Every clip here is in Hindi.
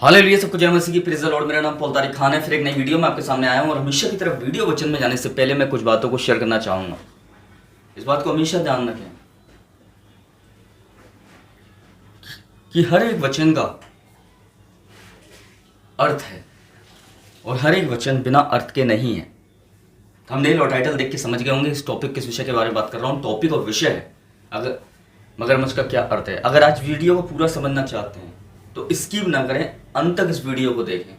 हालेलुया, सबको जय मसीह की प्रेज़ द लॉर्ड। मेरा नाम पॉल तारिक खान है। फिर एक नई वीडियो में आपके सामने आया हूँ और हमेशा की तरफ वीडियो वचन में जाने से पहले मैं कुछ बातों को शेयर करना चाहूँगा। इस बात को हमेशा ध्यान रखें कि हर एक वचन का अर्थ है और हर एक वचन बिना अर्थ के नहीं है। थंबनेल और टाइटल देख के समझ गए होंगे इस टॉपिक किस विषय के बारे में बात कर रहा हूँ। टॉपिक और विषय है अगर मगरमच्छ का क्या अर्थ है। अगर आज वीडियो को पूरा समझना चाहते हैं तो स्किप ना करें, अंत तक इस वीडियो को देखें।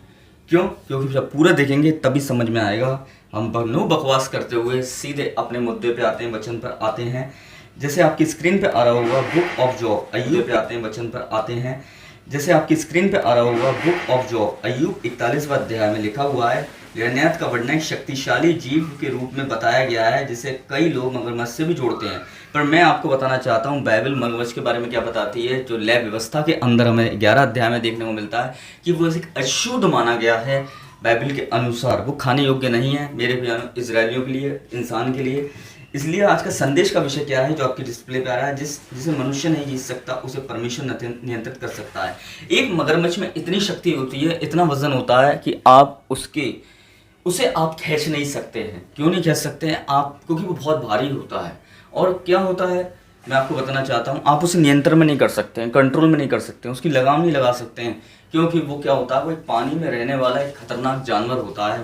क्यों? क्योंकि जब पूरा देखेंगे तभी समझ में आएगा। हम नो बकवास करते हुए सीधे अपने मुद्दे पे आते हैं, वचन पर आते हैं। जैसे आपकी स्क्रीन पे आ रहा होगा बुक ऑफ जॉब, अय्यूब पे आते हैं, वचन पर आते हैं। जैसे आपकी स्क्रीन पे आ रहा होगा बुक ऑफ जॉब, अय्यूब 41वां अध्याय में लिखा हुआ है। निर्णयत का वर्णन शक्तिशाली जीव के रूप में बताया गया है जिसे कई लोग मगरमच्छ से भी जोड़ते हैं। पर मैं आपको बताना चाहता हूँ बाइबल मगरमच्छ के बारे में क्या बताती है। जो लय व्यवस्था के अंदर हमें 11 अध्याय में देखने को मिलता है कि वो एक अशुद्ध माना गया है। बाइबल के अनुसार वो खाने योग्य नहीं है, मेरे भी इजरायलियों के लिए, इंसान के लिए। इसलिए आज का संदेश का विषय क्या है जो आपके डिस्प्ले पे आ रहा है, जिसे मनुष्य नहीं जीत सकता उसे परमेश्वर नियंत्रित कर सकता है। एक मगरमच्छ में इतनी शक्ति होती है, इतना वजन होता है कि आप उसे आप खींच नहीं सकते हैं। क्यों नहीं खींच सकते हैं आप? क्योंकि वो बहुत भारी होता है। और क्या होता है मैं आपको बताना चाहता हूँ, आप उसे नियंत्रण में नहीं कर सकते हैं, कंट्रोल में नहीं कर सकते हैं, उसकी लगाम नहीं लगा सकते हैं। क्योंकि वो क्या होता है, वो एक पानी में रहने वाला एक खतरनाक जानवर होता है।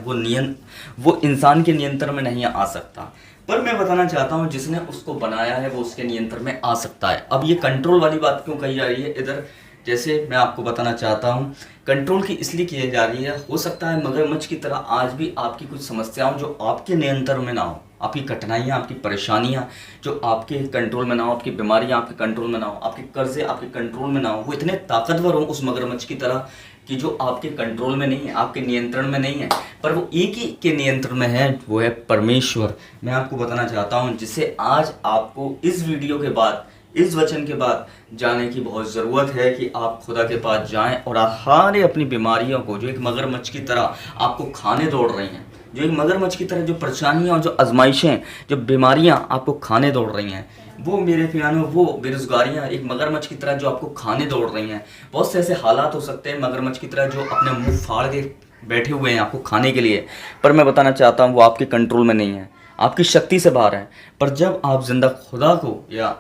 वो इंसान के नियंत्रण में नहीं आ सकता। पर मैं बताना चाहता हूँ जिसने उसको बनाया है वो उसके नियंत्रण में आ सकता है। अब ये कंट्रोल वाली बात क्यों कही जा रही है इधर? जैसे मैं आपको बताना चाहता हूँ कंट्रोल की इसलिए की जा रही है, हो सकता है मगरमच्छ की तरह आज भी आपकी कुछ समस्याओं जो आपके नियंत्रण में ना हो, आपकी कठिनाइयाँ, आपकी परेशानियाँ जो आपके कंट्रोल में ना हो, आपकी बीमारियाँ आपके कंट्रोल में ना हो, आपके कर्जे आपके कंट्रोल में ना हो, वो इतने ताकतवर हो उस मगरमच्छ की तरह कि जो आपके कंट्रोल में नहीं है, आपके नियंत्रण में नहीं है, पर वो एक ही के नियंत्रण में है, वो है परमेश्वर। मैं आपको बताना चाहता हूँ जिसे आज आपको इस वीडियो के बाद, इस वचन के बाद जाने की बहुत ज़रूरत है कि आप खुदा के पास जाएं और हारे अपनी बीमारियों को जो एक मगरमच्छ की तरह आपको खाने दौड़ रही हैं, जो एक मगरमच्छ की तरह जो परेशानियां और जो आजमाइशें, जो बीमारियां आपको खाने दौड़ रही हैं, वो मेरे प्यानो, वो बेरोजगारियां एक मगरमच्छ की तरह जो आपको खाने दौड़ रही हैं। बहुत से ऐसे हालात हो सकते हैं मगरमच्छ की तरह जो अपने मुंह फाड़ के बैठे हुए हैं आपको खाने के लिए, पर मैं बताना चाहता हूँ वो आपके कंट्रोल में नहीं है, आपकी शक्ति से बाहर है। पर जब आप जिंदा खुदा को या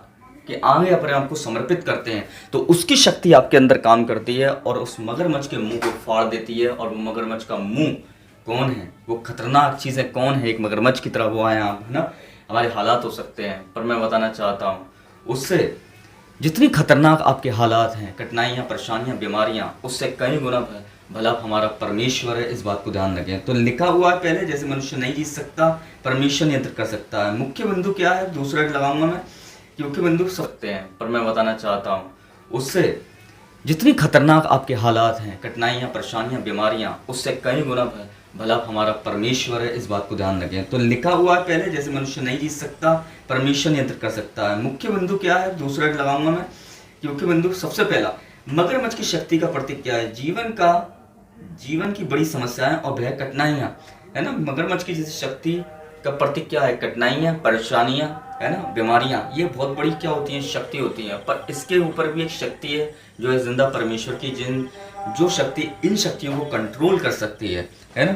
कि आगे अपने आप को समर्पित करते हैं तो उसकी शक्ति आपके अंदर काम करती है और उस मगरमच्छ के मुंह को फाड़ देती है। और वो मगरमच्छ का मुंह कौन है? वो खतरनाक चीज़ें कौन है? एक मगरमच्छ की तरह वो आए आप, है ना। हमारे हालात हो सकते हैं, पर मैं बताना चाहता हूँ उससे जितनी खतरनाक आपके हालात हैं, कठिनाइयाँ, परेशानियाँ, बीमारियाँ, उससे कई गुना भला हमारा परमेश्वर है। इस बात को ध्यान रखें। तो लिखा हुआ है पहले, जैसे मनुष्य नहीं जीत सकता परमेश्वर नियंत्रित कर सकता है। मुख्य बिंदु क्या है? दूसरा लगाऊंगा मैं, क्योंकि बंदूक सकते हैं, पर मैं बताना चाहता हूँ उससे जितनी खतरनाक आपके हालात हैं, कठिनाइयाँ, परेशानियाँ, बीमारियाँ, उससे कई गुना भला हमारा परमेश्वर है। इस बात को ध्यान रखें। तो लिखा हुआ है पहले, जैसे मनुष्य नहीं जीत सकता परमेश्वर नियंत्रित कर सकता है। मुख्य बिंदु क्या है? दूसरा लगाऊंगा मैं, क्योंकि बिंदु सबसे पहला मगरमच्छ की शक्ति का प्रतीक क्या है? जीवन की बड़ी समस्याएं और भय, कठिनाइयाँ, है ना। मगरमच्छ की जैसे शक्ति का प्रतीक क्या है? कठिनाइयाँ, परेशानियाँ, है ना, बीमारियाँ। ये बहुत बड़ी क्या होती हैं? शक्ति होती हैं। पर इसके ऊपर भी एक शक्ति है जो है जिंदा परमेश्वर की, जो शक्ति इन शक्तियों को कंट्रोल कर सकती है ना।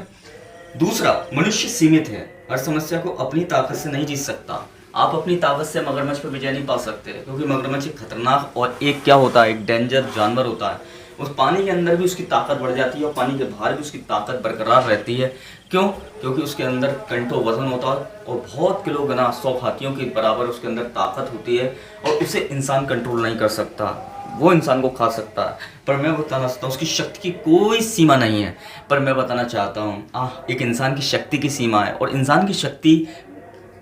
दूसरा, मनुष्य सीमित है, हर समस्या को अपनी ताकत से नहीं जीत सकता। आप अपनी ताकत से मगरमच्छ पर विजय नहीं पा सकते, क्योंकि मगरमच्छ एक खतरनाक और एक क्या होता है, एक डेंजर जानवर होता है। उस पानी के अंदर भी उसकी ताकत बढ़ जाती है और पानी के बाहर भी उसकी ताकत बरकरार रहती है। क्यों? क्योंकि उसके अंदर कंटो वजन होता है और बहुत किलो गुना 100 हाथियों के बराबर उसके अंदर ताकत होती है और उसे इंसान कंट्रोल नहीं कर सकता, वो इंसान को खा सकता है। पर मैं बताना चाहता हूँ उसकी शक्ति की कोई सीमा नहीं है। पर मैं बताना चाहता हूँ एक इंसान की शक्ति की सीमा है और इंसान की शक्ति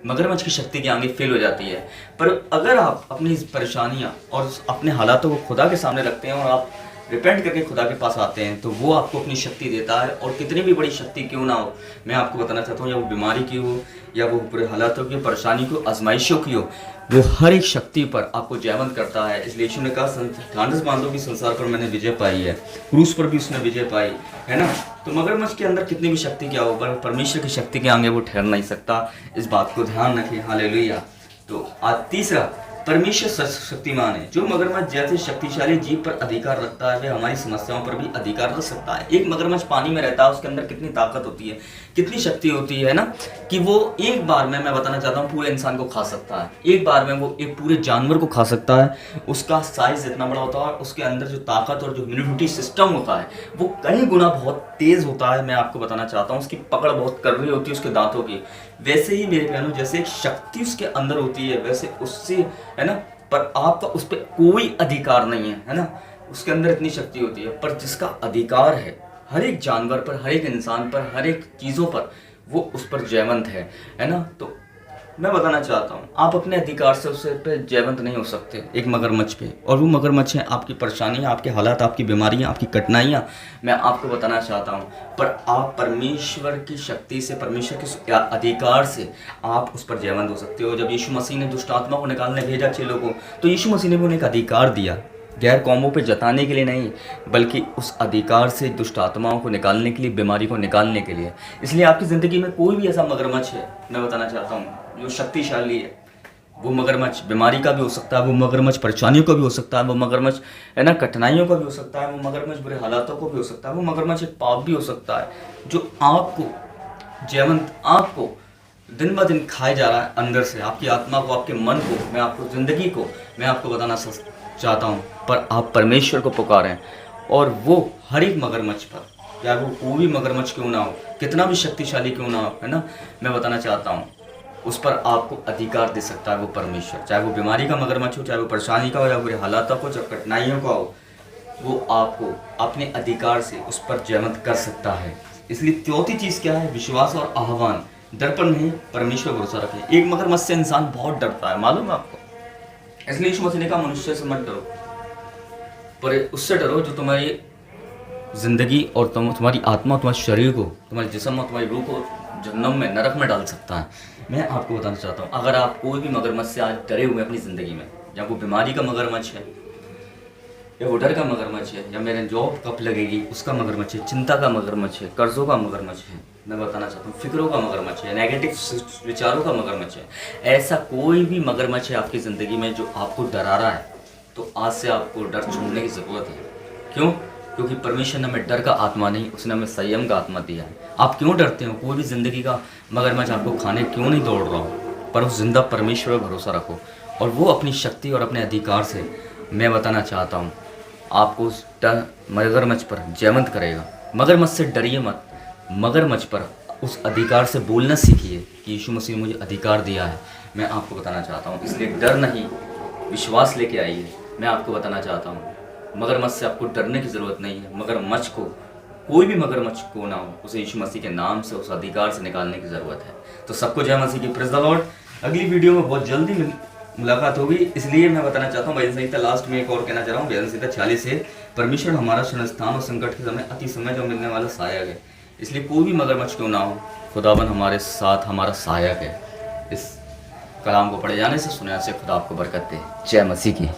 मगरमच्छ की शक्ति के आगे फेल हो जाती है। पर अगर आप अपनी परेशानियाँ और अपने हालातों को खुदा के सामने रखते हैं और आप रिपेंट करके खुदा के पास आते हैं तो वो आपको अपनी शक्ति देता है। और कितनी भी बड़ी शक्ति क्यों ना हो, मैं आपको बताना चाहता हूँ, या वो बीमारी की हो, या वो बुरे हालातों की, परेशानी की, आजमाइशों की हो, वो हर एक शक्ति पर आपको जयवंत करता है। इसलिए यीशु ने कहा ढांढस बांधो कि संसार पर मैंने विजय पाई है, क्रूस पर भी उसने विजय पाई, है ना। तो मगरमच्छ के अंदर कितनी भी शक्ति क्या हो, पर परमेश्वर की शक्ति के आगे वो ठहर नहीं सकता। इस बात को ध्यान रखें। हालेलुया। तो आज तीसरा, परमेश्वर शक्तिमान है। जो मगरमच्छ जैसे शक्तिशाली जीव पर अधिकार रखता है, वह हमारी समस्याओं पर भी अधिकार रख सकता है। एक मगरमच्छ पानी में रहता है, उसके अंदर कितनी ताकत होती है, कितनी शक्ति होती है ना, कि वो एक बार में, मैं बताना चाहता हूँ, पूरे इंसान को खा सकता है। एक बार में वो एक पूरे जानवर को खा सकता है। उसका साइज इतना बड़ा होता है, उसके अंदर जो ताकत और जो इम्यूनिटी सिस्टम होता है वो कई गुना बहुत तेज होता है। मैं आपको बताना चाहता हूँ, उसकी पकड़ बहुत कड़वी होती है उसके दांतों की। वैसे ही मेरे बहनों, जैसे एक शक्ति उसके अंदर होती है, वैसे उससे, है ना, पर आपका उस पर कोई अधिकार नहीं है ना। उसके अंदर इतनी शक्ति होती है, पर जिसका अधिकार है हर एक जानवर पर, हर एक इंसान पर, हर एक चीज़ों पर, वो उस पर जयवंत है ना। तो मैं बताना चाहता हूँ, आप अपने अधिकार से उससे पे जयवंत नहीं हो सकते एक मगरमच्छ पे। और वो मगरमच्छ है आपकी परेशानियाँ, आपके हालात, आपकी बीमारियाँ, आपकी कठिनाइयाँ, मैं आपको बताना चाहता हूँ। पर आप परमेश्वर की शक्ति से, परमेश्वर के अधिकार से आप उस पर जयवंत हो सकते हो। जब यीशु मसीह ने दुष्ट आत्मा को निकालने भेजा चेलों को, तो यीशु मसीह ने भी उन्हें एक अधिकार दिया, गैर कौमों पे जताने के लिए नहीं, बल्कि उस अधिकार से दुष्ट आत्माओं को निकालने के लिए, बीमारी को निकालने के लिए। इसलिए आपकी ज़िंदगी में कोई भी ऐसा मगरमच्छ है, मैं बताना चाहता हूँ, जो शक्तिशाली है। वो मगरमच्छ बीमारी का भी हो सकता है, वो मगरमच्छ परेशानियों का भी हो सकता है, वो मगरमच्छ, है ना, कठिनाइयों का भी हो सकता है, वो मगरमच्छ बुरे हालातों को भी हो सकता है, वो मगरमच्छ एक पाप भी हो सकता है, जो आपको जयवंत, आपको दिन ब दिन खाए जा रहा है अंदर से, आपकी आत्मा को, आपके मन को, मैं आपको ज़िंदगी को, मैं आपको बताना चाहता हूँ। पर आप परमेश्वर को पुकारें, और वो हर एक मगरमच्छ पर, या वो कोई भी मगरमच्छ क्यों ना हो, कितना भी शक्तिशाली क्यों ना हो, है ना, मैं बताना चाहता हूँ, उस पर आपको अधिकार दे सकता है वो परमेश्वर। चाहे वो बीमारी का मगरमच्छ हो, चाहे वो परेशानी का हो, या बुरे हालातों को, चाहे कठिनाइयों का हो, वो आपको अपने अधिकार से उस पर जयवंत कर सकता है। इसलिए चौथी चीज़ क्या है? विश्वास और आह्वान। दर्पण नहीं, परमेश्वर भरोसा रखें। एक मगरमच्छ से इंसान बहुत डरता है, मालूम है आपको। इसलिए यीशु मसीह ने कहा, मनुष्य से मत डरो, पर उससे डरो जो तुम्हारी जिंदगी और तुम्हारी आत्मा, तुम्हारे शरीर को, तुम्हारे जिस्म और तुम्हारी रूह को जहन्नम में, नरक में डाल सकता है। मैं आपको बताना चाहता हूँ, अगर आप कोई भी मगरमच्छ से आज डरे हुए अपनी ज़िंदगी में, या वो बीमारी का मगरमच्छ है, या वो डर का मगरमच्छ है, या मेरे जॉब कब लगेगी उसका मगरमच्छ है, चिंता का मगरमच्छ है, कर्जों का मगरमच्छ है, मैं बताना चाहता हूँ, फिक्रों का मगरमच्छ है, नेगेटिव विचारों का मगरमच्छ है, ऐसा कोई भी मगरमच्छ है आपकी ज़िंदगी में जो आपको डरा रहा है, तो आज से आपको डर छोड़ने की ज़रूरत है। क्यों? क्योंकि परमेश्वर ने हमें डर का आत्मा नहीं, उसने हमें संयम का आत्मा दिया है। आप क्यों डरते हो? कोई भी ज़िंदगी का मगरमच्छ आपको खाने क्यों नहीं दौड़ रहा हो, पर उस जिंदा परमेश्वर पर भरोसा रखो, और वो अपनी शक्ति और अपने अधिकार से, मैं बताना चाहता हूँ, आपको उस मगरमच्छ पर जयवंत करेगा। मगरमच्छ से डरिए मत, मगरमच्छ पर उस अधिकार से बोलना सीखिए कि यीशु मसीह ने मुझे अधिकार दिया है, मैं आपको बताना चाहता हूँ। इसलिए डर नहीं, विश्वास लेके आइए। मैं आपको बताना चाहता हूँ, मगरमच्छ से आपको डरने की ज़रूरत नहीं है। मगरमच्छ को, कोई भी मगरमच्छ को ना हो, उसे यीशु मसीह के नाम से, उस अधिकार से निकालने की ज़रूरत है। तो सबको जय मसीह की, प्रेज़ द लॉर्ड। अगली वीडियो में बहुत जल्दी मुलाकात होगी, इसलिए मैं बताना चाहता हूँ, भजन संहिता लास्ट में एक और कहना चाह रहा हूँ, भजन संहिता 46 है, परमेश्वर हमारा शरण स्थान और संकट के समय अति समय जो मिलने वाला सहायक है। इसलिए कोई भी मगरमच्छ क्यों ना हो, खुदावन हमारे साथ, हमारा सहायक है। इस कलाम को पढ़े जाने से, सुनने से खुदा आपको बरकत दे। जय मसीह की।